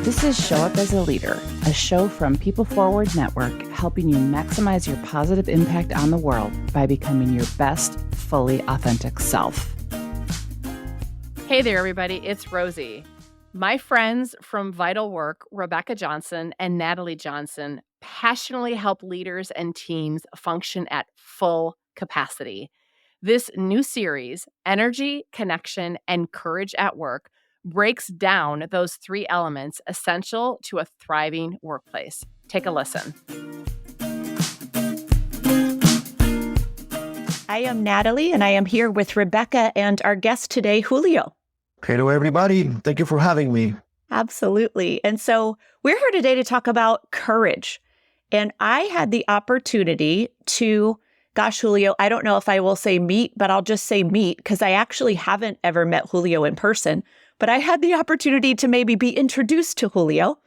This is Show Up as a Leader, a show from People Forward Network, helping you maximize your positive impact on the world by becoming your best, fully authentic self. Hey there, everybody. It's Rosie. My friends from Vital Work, Rebecca Johnson and Natalie Johnson, passionately help leaders and teams function at full capacity. This new series, Energy, Connection, and Courage at Work, breaks down those three elements essential to a thriving workplace. Take a listen. I am Natalie, and I am here with Rebecca and our guest today, Julio. Hello, everybody. Thank you for having me. Absolutely. And so we're here today to talk about courage. And I had the opportunity to, Julio, I don't know if I will say meet, but I'll just say meet because I actually haven't ever met Julio in person. But I had the opportunity to maybe be introduced to Julio,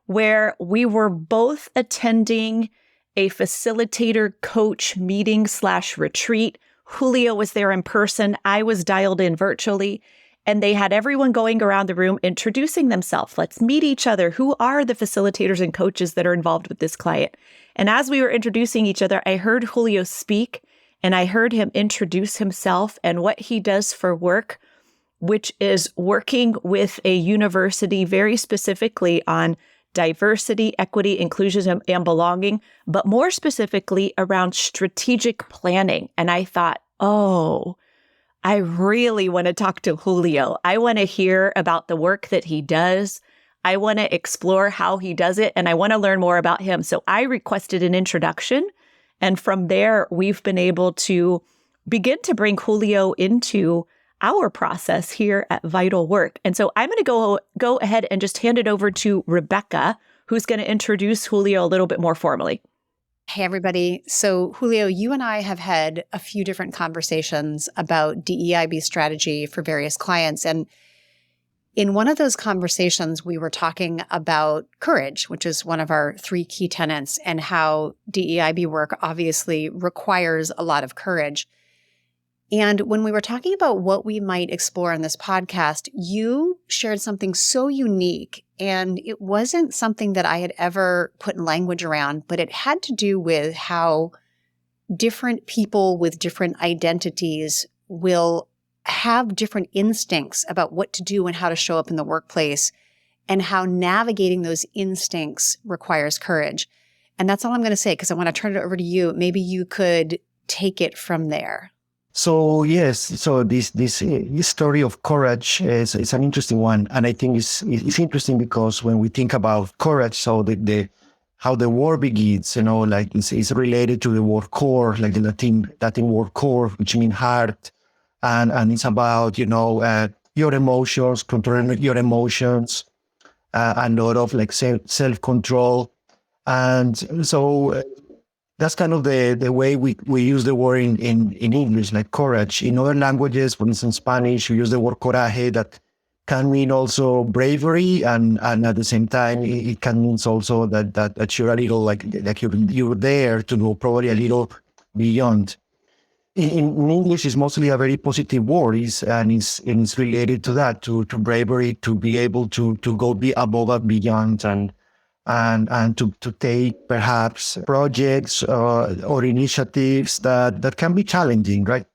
where we were both attending a facilitator coach meeting / retreat. Julio was there in person. I was dialed in virtually. And they had everyone going around the room introducing themselves. Let's meet each other. Who are the facilitators and coaches that are involved with this client? And as we were introducing each other, I heard Julio speak and I heard him introduce himself and what he does for work, which is working with a university very specifically on diversity, equity, inclusion, and belonging, but more specifically around strategic planning. And I thought, oh, I really want to talk to Julio. I want to hear about the work that he does. I want to explore how he does it, and I want to learn more about him. So I requested an introduction, and from there, we've been able to begin to bring Julio into our process here at Vital Work. And so I'm going to go ahead and just hand it over to Rebecca, who's going to introduce Julio a little bit more formally. Hey, everybody. So, Julio, you and I have had a few different conversations about DEIB strategy for various clients. And in one of those conversations, we were talking about courage, which is one of our three key tenets, and how DEIB work obviously requires a lot of courage. And when we were talking about what we might explore on this podcast, you shared something so unique, and it wasn't something that I had ever put in language around, but it had to do with how different people with different identities will have different instincts about what to do and how to show up in the workplace, and how navigating those instincts requires courage. And that's all I'm going to say, because I want to turn it over to you. Maybe you could take it from there. So yes, so this story of courage is an interesting one, and I think it's interesting because when we think about courage, so how the word begins, like it's related to the word core, like the Latin word core, which means heart, and it's about your emotions, controlling your emotions, a lot of like self-control, and so. That's kind of the way we use the word in English, like courage. In other languages, for instance, Spanish, we use the word coraje that can mean also bravery, and at the same time, it can mean also that you're a little like you're there to go probably a little beyond. In English, it's mostly a very positive word, and it's related to that, to bravery, to be able to go above and beyond, and to take perhaps projects or initiatives that can be challenging, right?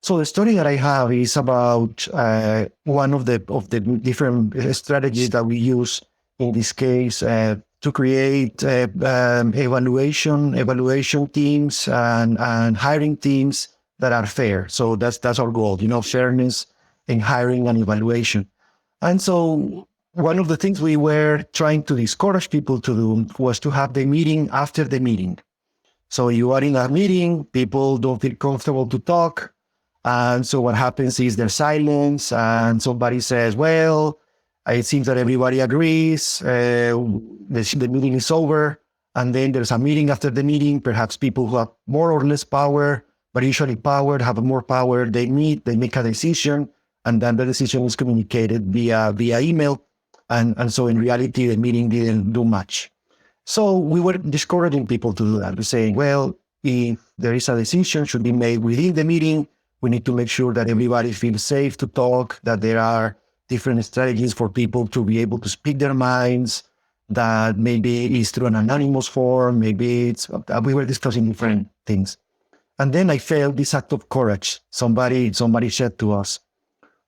So the story that I have is about one of the different strategies that we use in this case to create evaluation teams and hiring teams that are fair. So that's our goal, fairness in hiring and evaluation. And so one of the things we were trying to discourage people to do was to have the meeting after the meeting. So you are in a meeting, people don't feel comfortable to talk. And so what happens is there's silence, and somebody says, well, it seems that everybody agrees, the meeting is over. And then there's a meeting after the meeting, perhaps people who have more or less power, but usually power, have more power, they meet, they make a decision, and then the decision is communicated via email. And so in reality, the meeting didn't do much. So we were discouraging people to do that. We're saying, well, if there is a decision should be made within the meeting, we need to make sure that everybody feels safe to talk, that there are different strategies for people to be able to speak their minds. That maybe is through an anonymous form, maybe it's, we were discussing different things. And then I felt this act of courage. Somebody said to us,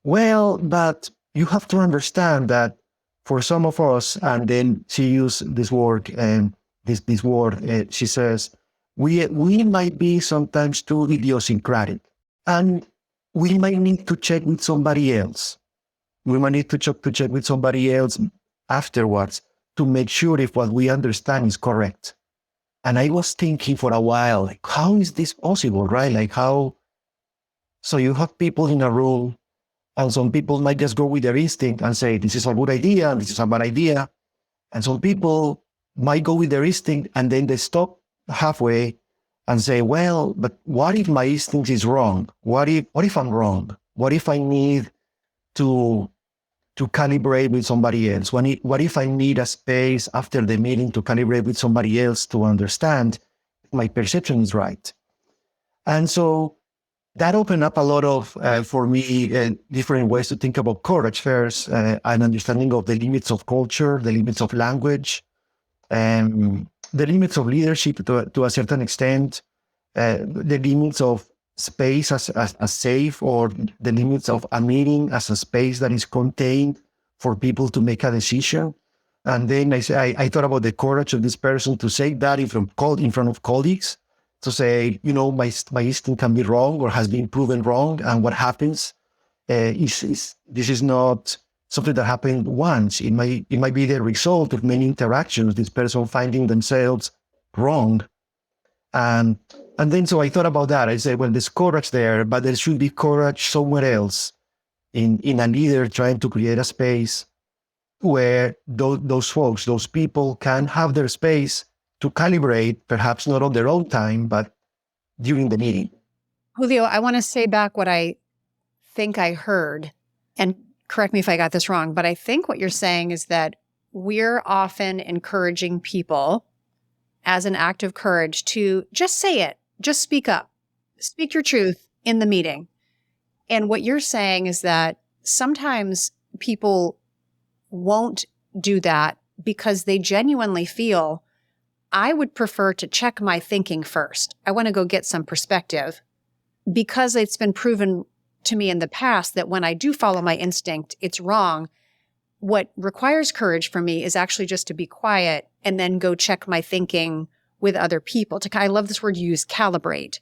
well, but you have to understand that for some of us, and then she used this word, this word, she says, we might be sometimes too idiosyncratic, and we might need to check with somebody else. We might need to check with somebody else afterwards to make sure if what we understand is correct. And I was thinking for a while, like, how is this possible, right? Like how, so you have people in a room and some people might just go with their instinct and say, this is a good idea, this is a bad idea. And some people might go with their instinct and then they stop halfway and say, well, but what if my instinct is wrong? What if I'm wrong? What if I need to calibrate with somebody else? What if I need a space after the meeting to calibrate with somebody else to understand if my perception is right? And so that opened up a lot of, for me, different ways to think about courage. First, an understanding of the limits of culture, the limits of language, the limits of leadership to a certain extent, the limits of space as safe, or the limits of a meeting as a space that is contained for people to make a decision. And then I thought about the courage of this person to say that in front of colleagues, to say, my instinct can be wrong or has been proven wrong. And what happens is this is not something that happened once. It might be the result of many interactions, this person finding themselves wrong. And then so I thought about that. I said, well, there's courage there, but there should be courage somewhere else in a leader trying to create a space where those folks, those people can have their space to calibrate, perhaps not on their own time, but during the meeting. Julio, I want to say back what I think I heard, and correct me if I got this wrong, but I think what you're saying is that we're often encouraging people as an act of courage to just say it, just speak up, speak your truth in the meeting. And what you're saying is that sometimes people won't do that because they genuinely feel, I would prefer to check my thinking first. I want to go get some perspective because it's been proven to me in the past that when I do follow my instinct, it's wrong. What requires courage for me is actually just to be quiet and then go check my thinking with other people. I love this word you use, calibrate.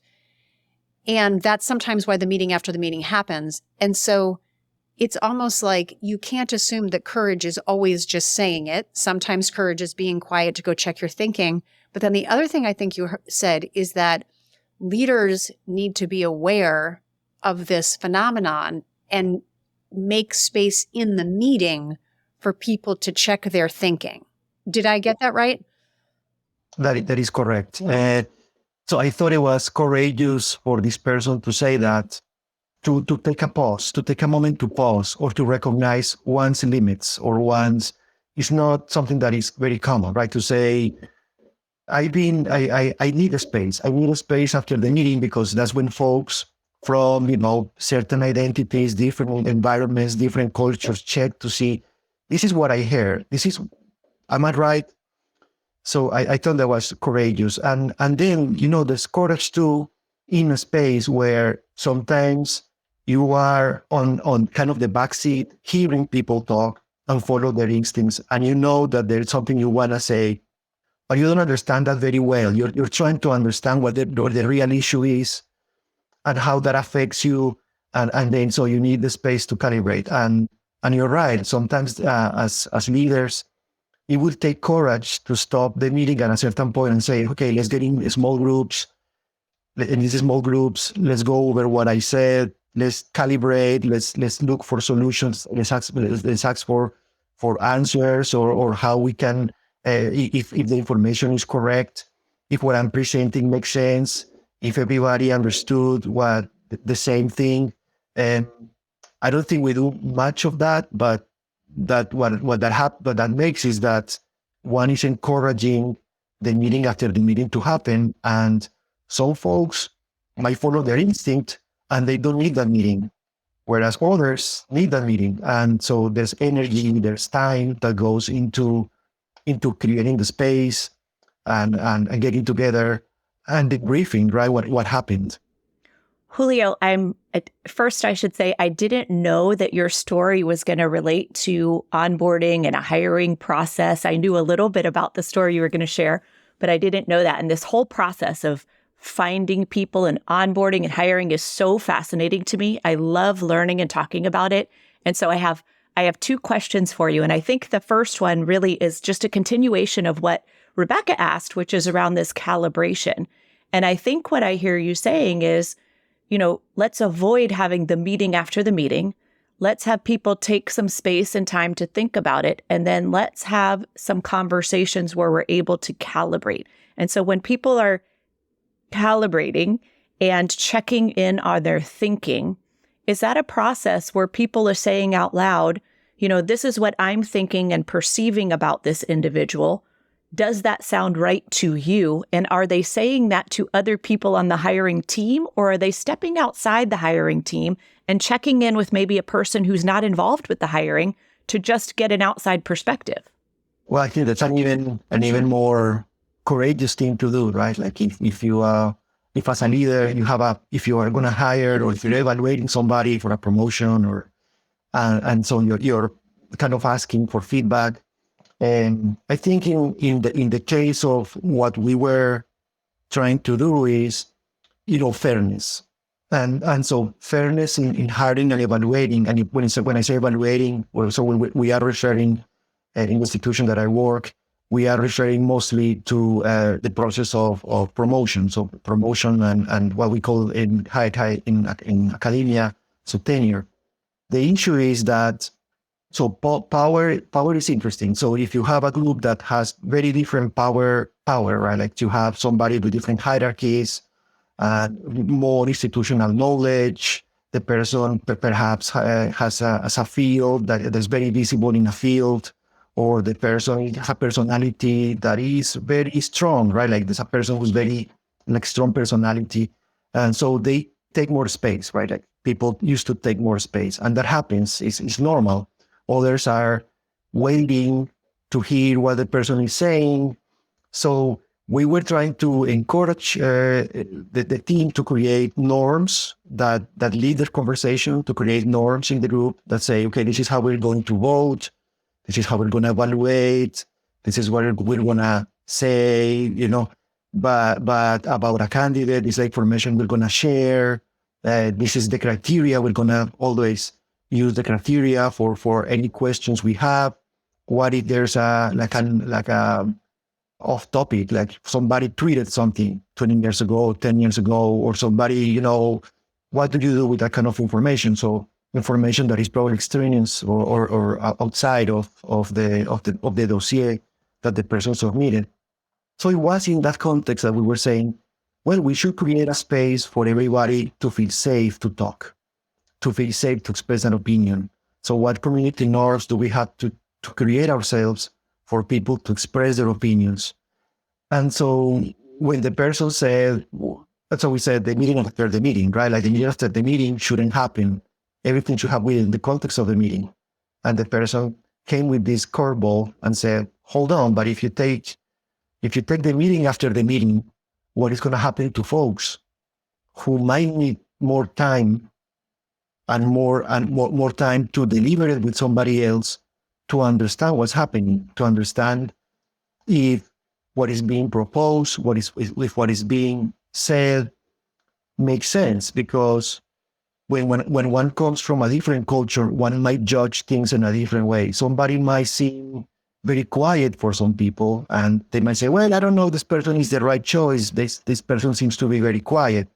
And that's sometimes why the meeting after the meeting happens. And so it's almost like you can't assume that courage is always just saying it. Sometimes courage is being quiet to go check your thinking. But then the other thing I think you said is that leaders need to be aware of this phenomenon and make space in the meeting for people to check their thinking. Did I get that right? That is correct. So I thought it was courageous for this person to say that, to take a pause, to take a moment to pause, or to recognize one's limits or one's, it's not something that is very common, right? To say, I need a space. I need a space after the meeting because that's when folks from, certain identities, different environments, different cultures check to see, this is what I hear. Am I right? So I thought that was courageous. And then, there's courage too in a space where sometimes you are on kind of the backseat, hearing people talk and follow their instincts. And you know that there's something you want to say, but you don't understand that very well. You're trying to understand what the real issue is and how that affects you. And then so you need the space to calibrate. And you're right. Sometimes as leaders, it will take courage to stop the meeting at a certain point and say, okay, let's get in small groups. In these small groups, let's go over what I said. Let's calibrate. Let's look for solutions. Let's ask for answers or how we can, if the information is correct, if what I'm presenting makes sense, if everybody understood what the same thing. I don't think we do much of that, but what that makes is that one is encouraging the meeting after the meeting to happen, and some folks might follow their instinct and they don't need that meeting, whereas others need that meeting. And so there's energy, there's time that goes into creating the space and getting together and debriefing, right? What happened. Julio, first I should say, I didn't know that your story was going to relate to onboarding and a hiring process. I knew a little bit about the story you were going to share, but I didn't know that. And this whole process of finding people and onboarding and hiring is so fascinating to me. I love learning and talking about it. And so I have two questions for you. And I think the first one really is just a continuation of what Rebecca asked, which is around this calibration. And I think what I hear you saying is, let's avoid having the meeting after the meeting. Let's have people take some space and time to think about it. And then let's have some conversations where we're able to calibrate. And so when people are calibrating and checking in on their thinking, is that a process where people are saying out loud, this is what I'm thinking and perceiving about this individual? Does that sound right to you? And are they saying that to other people on the hiring team, or are they stepping outside the hiring team and checking in with maybe a person who's not involved with the hiring to just get an outside perspective? Well, I think that's an even more courageous thing to do, right? Like if as a leader if you are going to hire, or if you're evaluating somebody for a promotion, or and so you're kind of asking for feedback. And I think in the case of what we were trying to do is, fairness. And so fairness in hiring and evaluating. And when I say evaluating, so when we are referring in the institution that I work, we are referring mostly to the process of promotion. So promotion and what we call in academia, so tenure. The issue is that power is interesting. So if you have a group that has very different power, right? Like you have somebody with different hierarchies, more institutional knowledge. The person perhaps has a field that's very visible in a field, or the person has a personality that is very strong, right? Like there's a person who's very strong personality, and so they take more space, right? Like people used to take more space, and that happens. It's normal. Others are waiting to hear what the person is saying. So we were trying to encourage the team to create norms that lead the conversation, to create norms in the group that say, okay, this is how we're going to vote. This is how we're going to evaluate. This is what we're going to say, but about a candidate, this is the information we're going to share. This is the criteria. We're going to always use the criteria for any questions we have. What if there's a off topic, like somebody tweeted something 20 years ago, 10 years ago, or somebody, what do you do with that kind of information? So information that is probably extraneous or outside of the dossier that the person submitted. So it was in that context that we were saying, well, we should create a space for everybody to feel safe to talk, to feel safe to express an opinion. So what community norms do we have to create ourselves for people to express their opinions? And so when the person said, that's what we said, the meeting after the meeting, right? Like the meeting after the meeting shouldn't happen. Everything should happen within the context of the meeting. And the person came with this curveball and said, hold on, but if you take the meeting after the meeting, what is going to happen to folks who might need more time and more time to deliver it with somebody else, to understand what's happening, to understand if what is being proposed, if what is being said makes sense? Because when one comes from a different culture, one might judge things in a different way. Somebody might seem very quiet for some people, and they might say, well, I don't know, this person is the right choice. This person seems to be very quiet.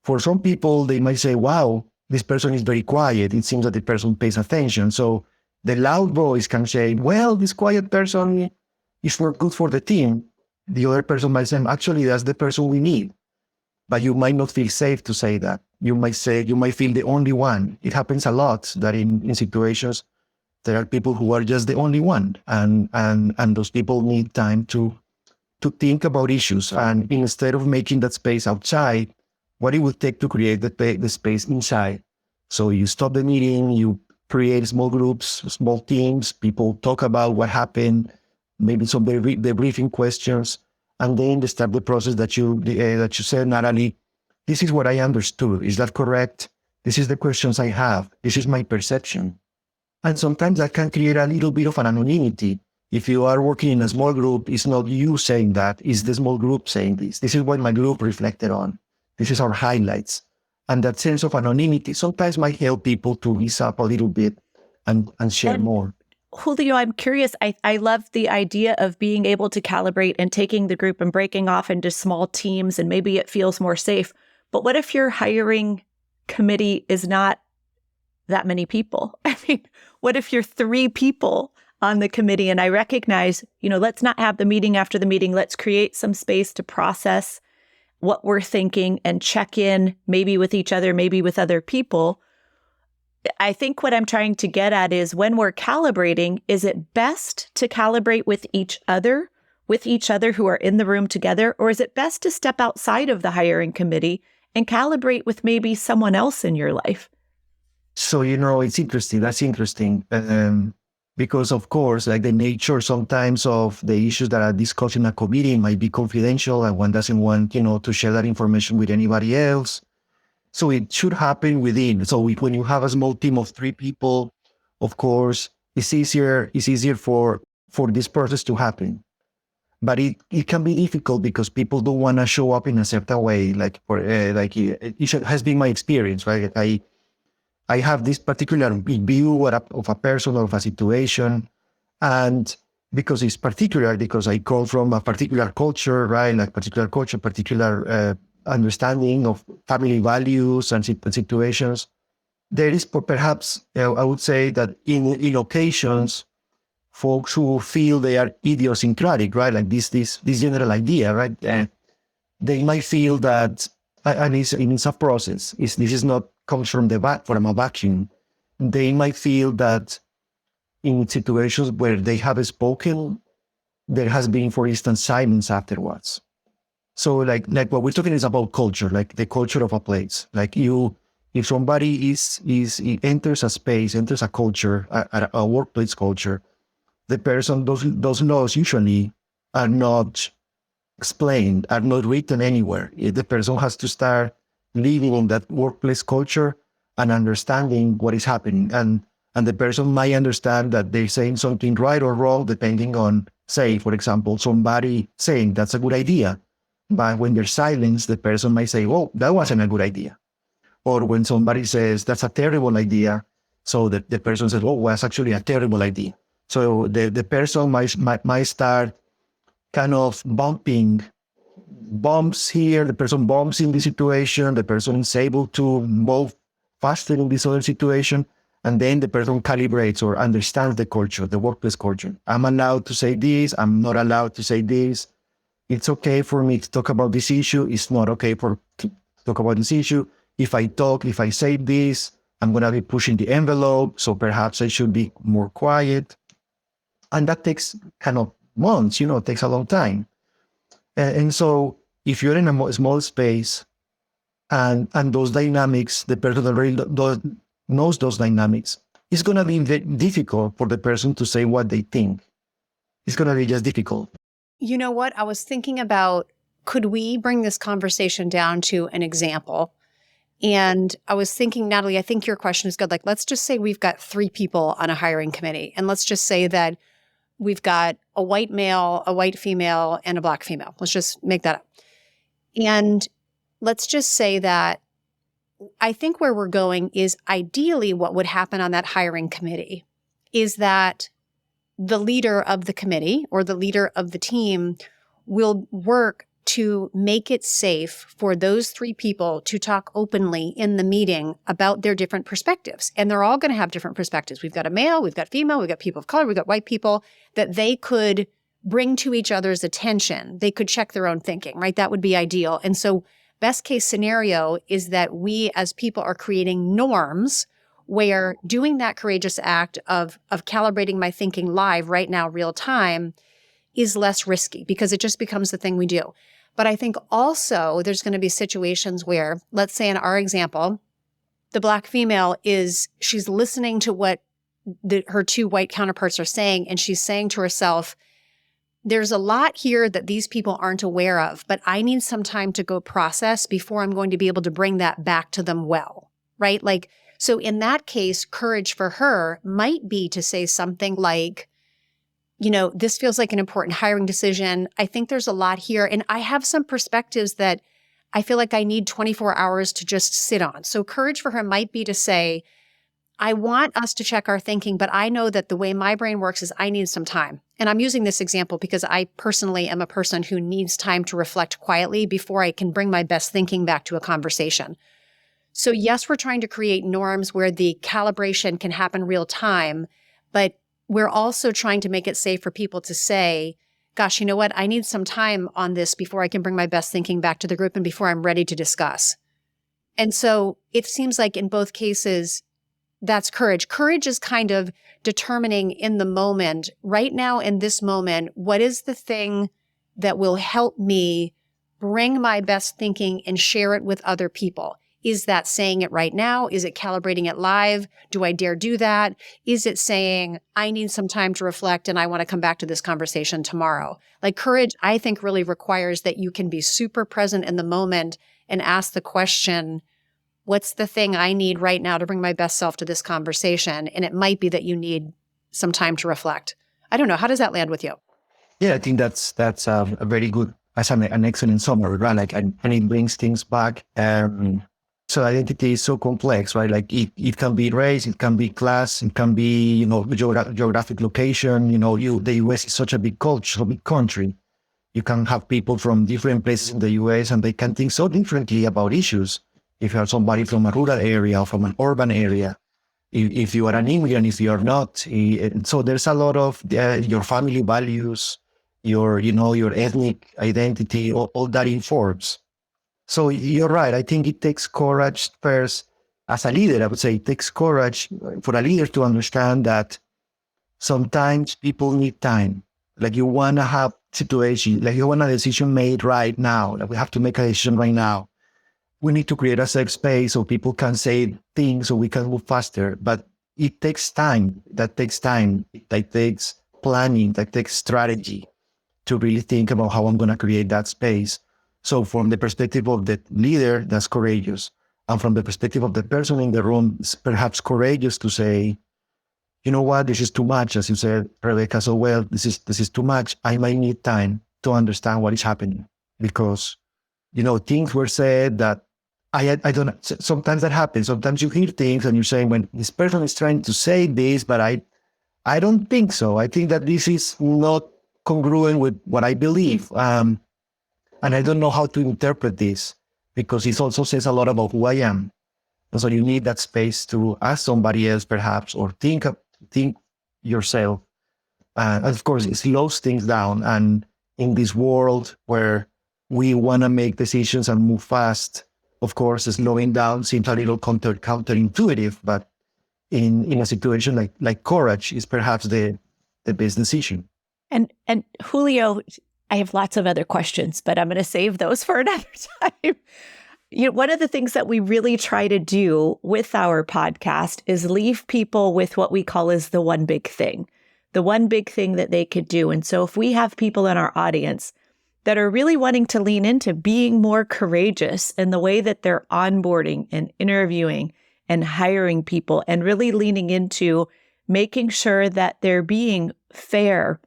For some people, they might say, wow, this person is very quiet. It seems that the person pays attention. So the loud voice can say, well, this quiet person is not good for the team. The other person might say, actually, that's the person we need. But you might not feel safe to say that. You might feel the only one. It happens a lot that in situations, there are people who are just the only one. And those people need time to think about issues. And instead of making that space outside, what it would take to create the space inside So you stop the meeting, you create small groups, small teams, people talk about what happened, maybe some debriefing questions, and then they start the process that you said, Natalie. This is what I understood. Is that correct? This is the questions I have. This is my perception. And sometimes that can create a little bit of an anonymity. If you are working in a small group, it's not you saying that, it's the small group saying this. This is what my group reflected on. This is our highlights. And that sense of anonymity sometimes might help people to ease up a little bit and share more. Julio, I'm curious. I love the idea of being able to calibrate and taking the group and breaking off into small teams, and maybe it feels more safe. But what if your hiring committee is not that many people? I mean, what if you're 3 people on the committee? And I recognize, let's not have the meeting after the meeting. Let's create some space to process what we're thinking and check in maybe with each other, maybe with other people. I think what I'm trying to get at is when we're calibrating, is it best to calibrate with each other who are in the room together? Or is it best to step outside of the hiring committee and calibrate with maybe someone else in your life? So, it's interesting. That's interesting. Because, of course, like the nature sometimes of the issues that are discussed in a committee might be confidential, and one doesn't want, to share that information with anybody else. So it should happen within. So when you have a small team of 3 people, of course, it's easier for this process to happen. But it can be difficult because people don't want to show up in a certain way. It has been my experience, right? I have this particular view of a person or of a situation, and because it's particular, because I come from a particular culture, right? Like particular understanding of family values and situations. There is perhaps, I would say that in occasions, folks who feel they are idiosyncratic, right? Like this general idea, right? They might feel that, and it's a process. This is not comes from a vacuum. They might feel that in situations where they have spoken, there has been, for instance, silence afterwards. So like what we're talking is about culture, like the culture of a place. Like if somebody enters a space, enters a culture, a workplace culture, the person, those laws usually are not explained, are not written anywhere. The person has to start living in that workplace culture and understanding what is happening. And the person might understand that they're saying something right or wrong, depending on, say, for example, somebody saying that's a good idea. But when there's silence, the person might say, oh, that wasn't a good idea. Or when somebody says, that's a terrible idea, so the person says, oh, that's actually a terrible idea. So the person might start kind of bumps here, the person bumps in the situation, the person is able to move faster in this other situation, and then the person calibrates or understands the culture, the workplace culture. I'm allowed to say this, I'm not allowed to say this. It's okay for me to talk about this issue. It's not okay to talk about this issue. If I say this, I'm going to be pushing the envelope. So perhaps I should be more quiet. And that takes kind of months, it takes a long time. And so if you're in a small space and those dynamics, the person already knows those dynamics, it's going to be difficult for the person to say what they think. It's going to be just difficult. You know what? I was thinking about, could we bring this conversation down to an example? And I was thinking, Natalie, I think your question is good. Like, let's just say we've got 3 people on a hiring committee. And let's just say that we've got a white male, a white female, and a black female. Let's just make that up. And let's just say that I think where we're going is ideally what would happen on that hiring committee is that the leader of the committee or the leader of the team will work to make it safe for those 3 people to talk openly in the meeting about their different perspectives. And they're all going to have different perspectives. We've got a male, we've got female, we've got people of color, we've got white people that they could bring to each other's attention. They could check their own thinking, right? That would be ideal. And so best case scenario is that we as people are creating norms where doing that courageous act of calibrating my thinking live right now, real time, is less risky because it just becomes the thing we do. But I think also there's going to be situations where, let's say in our example, the Black female is she's listening to what her two white counterparts are saying, and she's saying to herself, there's a lot here that these people aren't aware of, but I need some time to go process before I'm going to be able to bring that back to them well, right? Like, so in that case, courage for her might be to say something like, this feels like an important hiring decision. I think there's a lot here, and I have some perspectives that I feel like I need 24 hours to just sit on. So courage for her might be to say, I want us to check our thinking, but I know that the way my brain works is I need some time. And I'm using this example because I personally am a person who needs time to reflect quietly before I can bring my best thinking back to a conversation. So yes, we're trying to create norms where the calibration can happen real time, but we're also trying to make it safe for people to say, gosh, you know what? I need some time on this before I can bring my best thinking back to the group and before I'm ready to discuss. And so it seems like in both cases, that's courage. Courage is kind of determining in the moment, right now in this moment, what is the thing that will help me bring my best thinking and share it with other people? Is that saying it right now? Is it calibrating it live? Do I dare do that? Is it saying, I need some time to reflect and I want to come back to this conversation tomorrow? Like courage, I think really requires that you can be super present in the moment and ask the question, what's the thing I need right now to bring my best self to this conversation? And it might be that you need some time to reflect. I don't know. How does that land with you? Yeah, I think that's a very good, as an excellent summary, right? Like, and it brings things back. So identity is so complex, right? Like it can be race, it can be class, it can be, geographic location. The US is such a big culture, a big country. You can have people from different places in the US and they can think so differently about issues. If you are somebody from a rural area or from an urban area, if you are an immigrant, if you are not. So there's a lot of your family values, your ethnic identity, all that informs. So you're right. I think it takes courage first. As a leader, I would say it takes courage for a leader to understand that sometimes people need time. Like you want to have situation, like you want a decision made right now. Like we have to make a decision right now. We need to create a safe space so people can say things so we can move faster. But it takes time. That takes time. That takes planning. That takes strategy to really think about how I'm going to create that space. So from the perspective of the leader, that's courageous. And from the perspective of the person in the room, it's perhaps courageous to say, you know what, this is too much. As you said, Rebecca, so well, this is too much. I might need time to understand what is happening. Because, things were said that I don't know. Sometimes that happens. Sometimes you hear things and you're saying, when this person is trying to say this, but I don't think so. I think that this is not congruent with what I believe. And I don't know how to interpret this because it also says a lot about who I am. And so you need that space to ask somebody else perhaps, or think yourself. And of course, it slows things down. And in this world where we want to make decisions and move fast, of course, slowing down seems a little counterintuitive, but in a situation like courage is perhaps the best decision. And Julio, I have lots of other questions, but I'm going to save those for another time. One of the things that we really try to do with our podcast is leave people with what we call is the one big thing that they could do. And so if we have people in our audience that are really wanting to lean into being more courageous in the way that they're onboarding and interviewing and hiring people and really leaning into making sure that they're being fair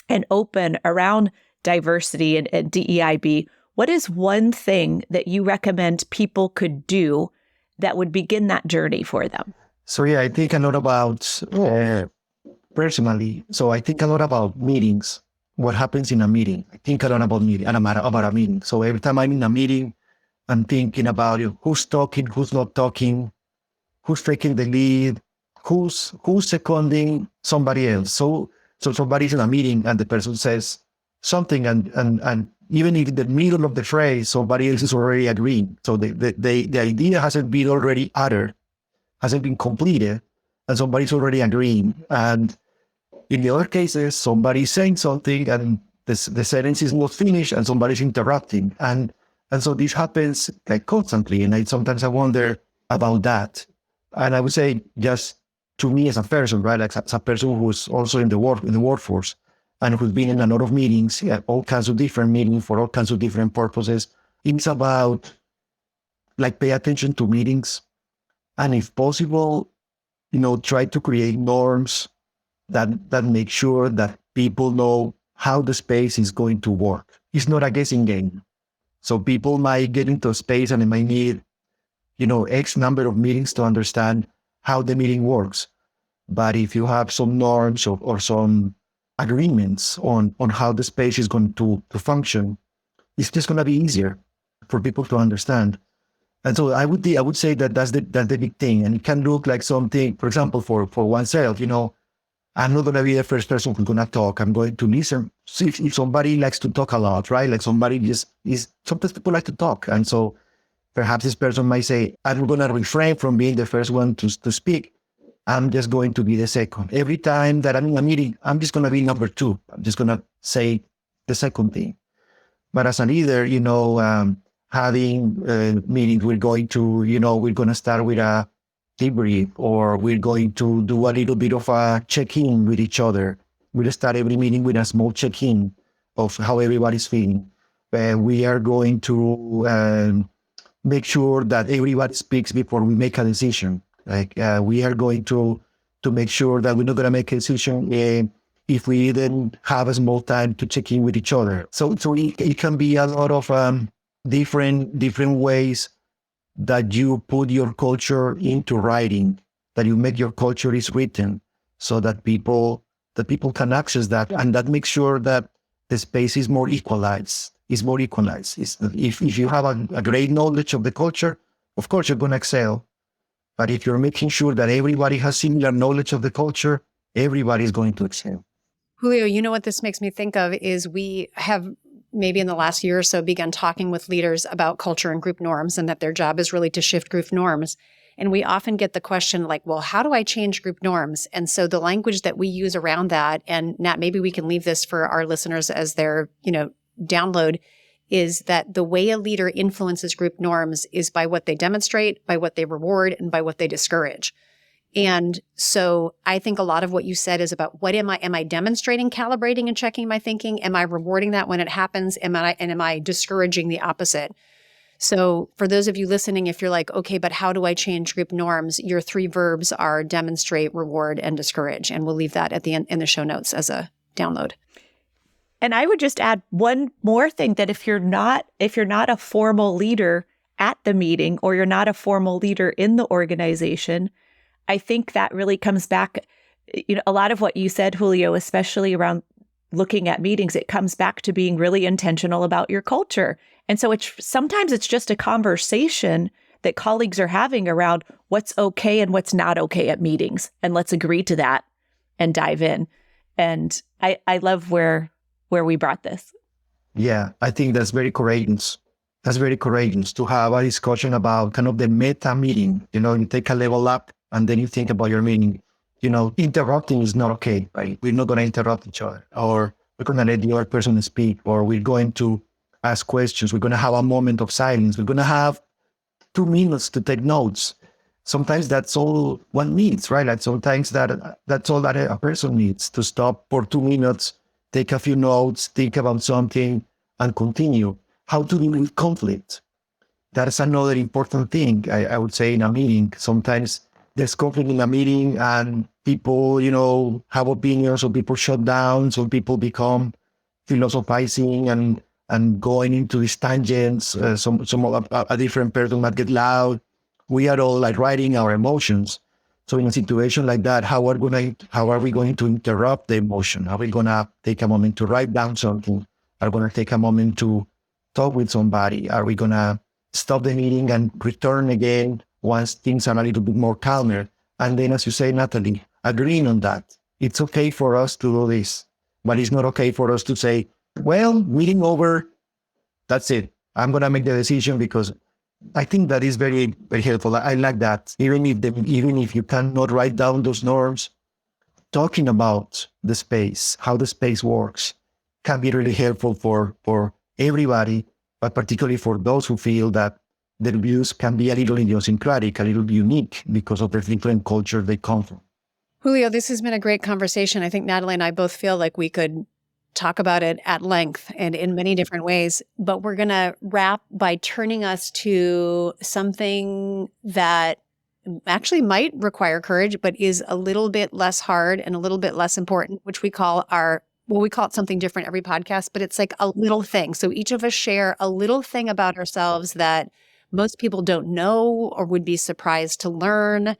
and open around diversity and DEIB, what is one thing that you recommend people could do that would begin that journey for them? So yeah, I think a lot about, personally, so I think a lot about meetings, what happens in a meeting. I think a lot about a meeting. So every time I'm in a meeting, I'm thinking about who's talking, who's not talking, who's taking the lead, who's seconding somebody else. So somebody's in a meeting and the person says something and even if in the middle of the phrase, somebody else is already agreeing. So the idea hasn't been already uttered, hasn't been completed, and somebody's already agreeing. And in the other cases, somebody's saying something and the sentence is not finished and somebody's interrupting. And so this happens like constantly. And sometimes I wonder, about that. And I would say just to me as a person, right? Like as a person who's also in the workforce and who's been in a lot of meetings, yeah, all kinds of different meetings for all kinds of different purposes. It's about like pay attention to meetings and if possible, try to create norms that make sure that people know how the space is going to work. It's not a guessing game. So people might get into a space and they might need, X number of meetings to understand how the meeting works. But if you have some norms or some agreements on how the space is going to function, it's just going to be easier for people to understand. And so I would say that that's the big thing. And it can look like something, for example, for oneself, I'm not going to be the first person who's going to talk. I'm going to listen. See if somebody likes to talk a lot, right? Like somebody sometimes people like to talk. And so perhaps this person might say, I'm going to refrain from being the first one to speak. I'm just going to be the second. Every time that I'm in a meeting, I'm just going to be number two. I'm just going to say the second thing. But as a leader, having meetings, we're going to start with a debrief, or we're going to do a little bit of a check-in with each other. We'll start every meeting with a small check-in of how everybody's feeling. We are going to make sure that everybody speaks before we make a decision. Like we are going to make sure that we're not going to make a decision if we didn't have a small time to check in with each other. So it can be a lot of different ways that you put your culture into writing, that you make your culture is written, so that people can access that, and that makes sure that the space is more equalized. If you have a great knowledge of the culture, of course you're going to excel. But if you're making sure that everybody has similar knowledge of the culture, everybody is going to excel. Julio, you know what this makes me think of is we have maybe in the last year or so begun talking with leaders about culture and group norms, and that their job is really to shift group norms. And we often get the question like, well, how do I change group norms? And so the language that we use around that, and Nat, maybe we can leave this for our listeners as their, download, is that the way a leader influences group norms is by what they demonstrate, by what they reward, and by what they discourage. And so I think a lot of what you said is about what am I demonstrating, calibrating, and checking my thinking? Am I rewarding that when it happens? Am I discouraging the opposite? So for those of you listening, if you're like, okay, but how do I change group norms? Your 3 verbs are demonstrate, reward, and discourage. And we'll leave that at the end in the show notes as a download. And I would just add one more thing, that if you're not a formal leader at the meeting, or you're not a formal leader in the organization, I think that really comes back, a lot of what you said, Julio, especially around looking at meetings, it comes back to being really intentional about your culture. And so sometimes it's just a conversation that colleagues are having around what's okay and what's not okay at meetings. And let's agree to that and dive in. And I love where we brought this. Yeah, I think that's very courageous. That's very courageous to have a discussion about kind of the meta meeting. You take a level up and then you think about your meeting. Interrupting is not okay, right? We're not going to interrupt each other, or we're going to let the other person speak, or we're going to ask questions. We're going to have a moment of silence. We're going to have 2 minutes to take notes. Sometimes that's all one needs, right? Like sometimes that's all that a person needs, to stop for 2 minutes, take a few notes, think about something, and continue. How to deal with conflict. That's another important thing, I would say, in a meeting. Sometimes there's conflict in a meeting and people, have opinions, so people shut down, so people become philosophizing and going into these tangents. A different person might get loud. We are all like writing our emotions. So in a situation like that, how are we going to interrupt the emotion? Are we going to take a moment to write down something? Are we going to take a moment to talk with somebody? Are we going to stop the meeting and return again once things are a little bit more calmer? And then, as you say, Natalie, agreeing on that. It's okay for us to do this, but it's not okay for us to say, well, meeting over, that's it. I'm going to make the decision, because I think that is very, very helpful. I like that. Even if you cannot write down those norms, talking about the space, how the space works, can be really helpful for everybody, but particularly for those who feel that their views can be a little idiosyncratic, a little unique because of the different culture they come from. Julio, this has been a great conversation. I think Natalie and I both feel like we could talk about it at length and in many different ways, but we're going to wrap by turning us to something that actually might require courage, but is a little bit less hard and a little bit less important, which we call we call it something different every podcast, but it's like a little thing. So each of us share a little thing about ourselves that most people don't know or would be surprised to learn.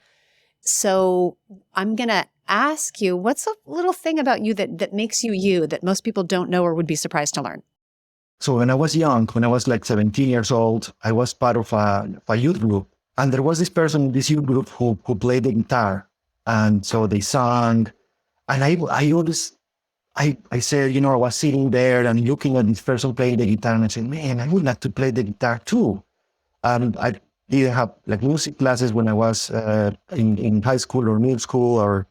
So I'm going to ask you, what's a little thing about you that makes you you that most people don't know or would be surprised to learn? So when I was young, when I was like 17 years old, I was part of a youth group. And there was this person in this youth group who played the guitar. And so they sang. And I said, I was sitting there and looking at this person playing the guitar. And I said, man, I would like to play the guitar too. And I didn't have like music classes when I was in high school or middle school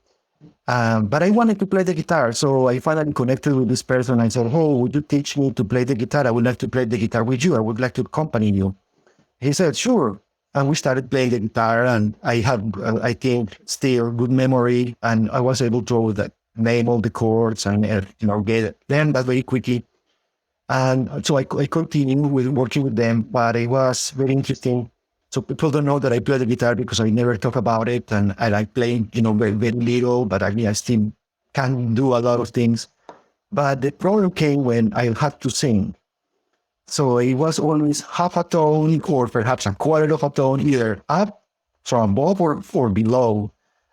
but I wanted to play the guitar. So I finally connected with this person. I said, oh, would you teach me to play the guitar? I would like to play the guitar with you. I would like to accompany you. He said, sure. And we started playing the guitar, and I had, I think, still good memory, and I was able to name all the chords and learn that very quickly. And so I continued with working with them, but it was very interesting. So people don't know that I play the guitar because I never talk about it, and I like playing, very, very little, but I still can do a lot of things. But the problem came when I had to sing. So it was always half a tone or perhaps a quarter of a tone, either up from above or below.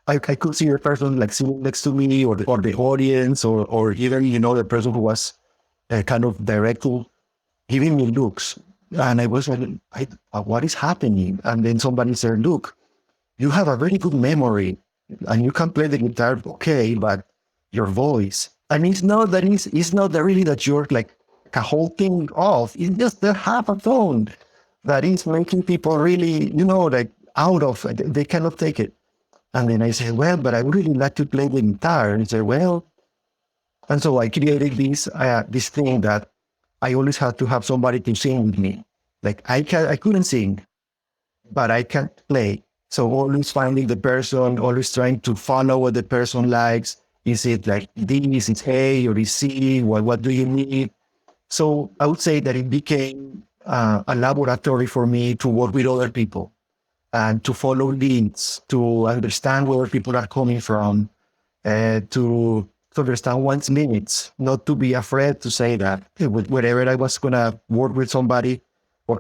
I could see a person like sitting next to me or the audience or even, the person who was kind of directly giving me looks. And I was like, what is happening? And then somebody said, look, you have a very good memory and you can play the guitar okay, but your voice. And it's not really that you're like a whole thing off. It's just the half a tone that is making people really, like out of it. They cannot take it. And then I said, well, but I would really like to play the guitar. And he said, well, and so I created this thing that I always had to have somebody to sing with me. Like I couldn't sing, but I can play. So always finding the person, always trying to follow what the person likes. Is it like this, it's A, or is C? What do you need? So I would say that it became a laboratory for me to work with other people and to follow leads, to understand where people are coming from, to understand one's limits, not to be afraid to say that. Whenever I was going to work with somebody or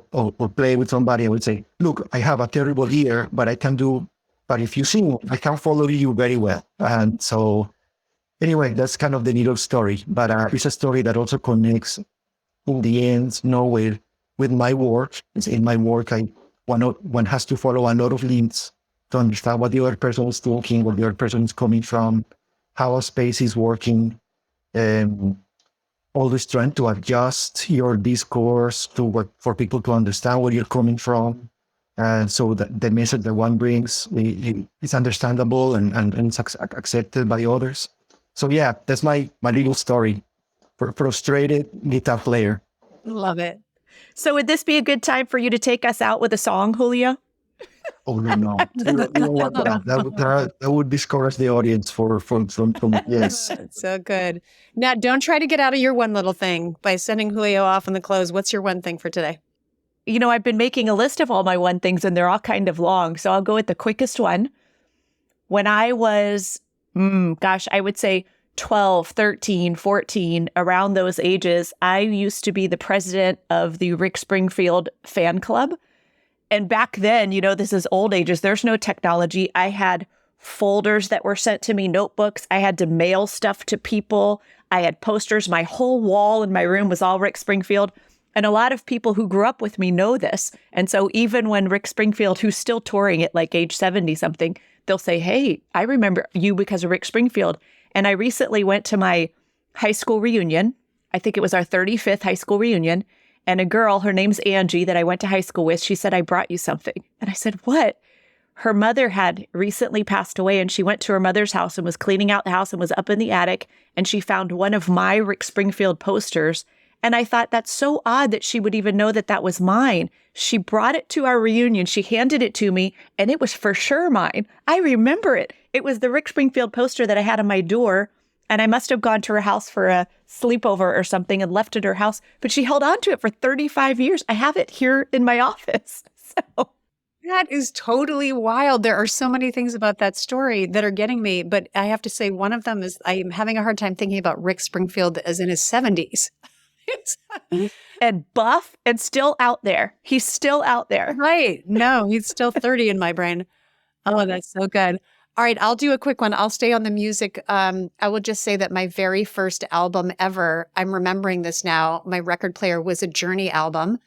play with somebody, I would say, look, I have a terrible ear, but if you sing, I can follow you very well. And so anyway, that's kind of the little story, but it's a story that also connects in the end, with my work. In my work, one has to follow a lot of leads to understand what the other person is thinking, where the other person is coming from, how a space is working, always trying to adjust your discourse for people to understand where you're coming from. And so that the message that one brings is understandable and it's accepted by others. So yeah, that's my little story. Frustrated guitar player. Love it. So would this be a good time for you to take us out with a song, Julio? Oh, no. You know what? That would discourage the audience from yes. So good. Now, don't try to get out of your one little thing by sending Julio off in the close. What's your one thing for today? I've been making a list of all my one things and they're all kind of long. So I'll go with the quickest one. When I was, I would say 12, 13, 14, around those ages, I used to be the president of the Rick Springfield fan club. And back then, this is old ages. There's no technology. I had folders that were sent to me, notebooks. I had to mail stuff to people. I had posters. My whole wall in my room was all Rick Springfield. And a lot of people who grew up with me know this. And so even when Rick Springfield, who's still touring at like age 70 something, they'll say, hey, I remember you because of Rick Springfield. And I recently went to my high school reunion. I think it was our 35th high school reunion. And a girl, her name's Angie, that I went to high school with, she said, I brought you something. And I said, what? Her mother had recently passed away and she went to her mother's house and was cleaning out the house and was up in the attic. And she found one of my Rick Springfield posters And I thought, that's so odd that she would even know that that was mine. She brought it to our reunion. She handed it to me, and it was for sure mine. I remember it. It was the Rick Springfield poster that I had on my door, and I must have gone to her house for a sleepover or something and left it at her house. But she held on to it for 35 years. I have it here in my office. So that is totally wild. There are so many things about that story that are getting me, but I have to say one of them is I'm having a hard time thinking about Rick Springfield as in his 70s. and buff and still out there. He's still out there. Right. No, he's still 30 in my brain. Oh, that's so good. All right, I'll do a quick one. I'll stay on the music. I will just say that my very first album ever, I'm remembering this now, my record player was a Journey album.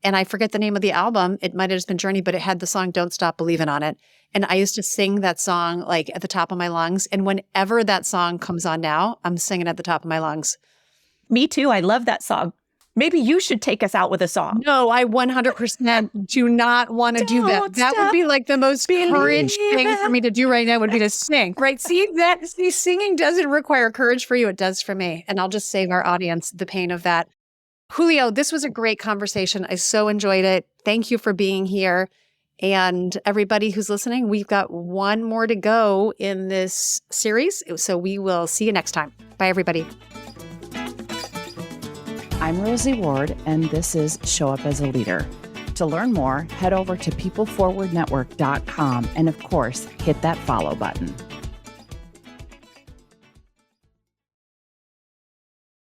And I forget the name of the album. It might have just been Journey, but it had the song Don't Stop Believin' on it. And I used to sing that song like at the top of my lungs. And whenever that song comes on now, I'm singing at the top of my lungs. Me too. I love that song. Maybe you should take us out with a song. No, I 100% do not want to do that. That would be like the most courage thing for me to do right now would be to sing, right? See, singing doesn't require courage for you. It does for me. And I'll just save our audience the pain of that. Julio, this was a great conversation. I so enjoyed it. Thank you for being here. And everybody who's listening, we've got one more to go in this series. So we will see you next time. Bye, everybody. I'm Rosie Ward, and this is Show Up as a Leader. To learn more, head over to peopleforwardnetwork.com and, of course, hit that follow button.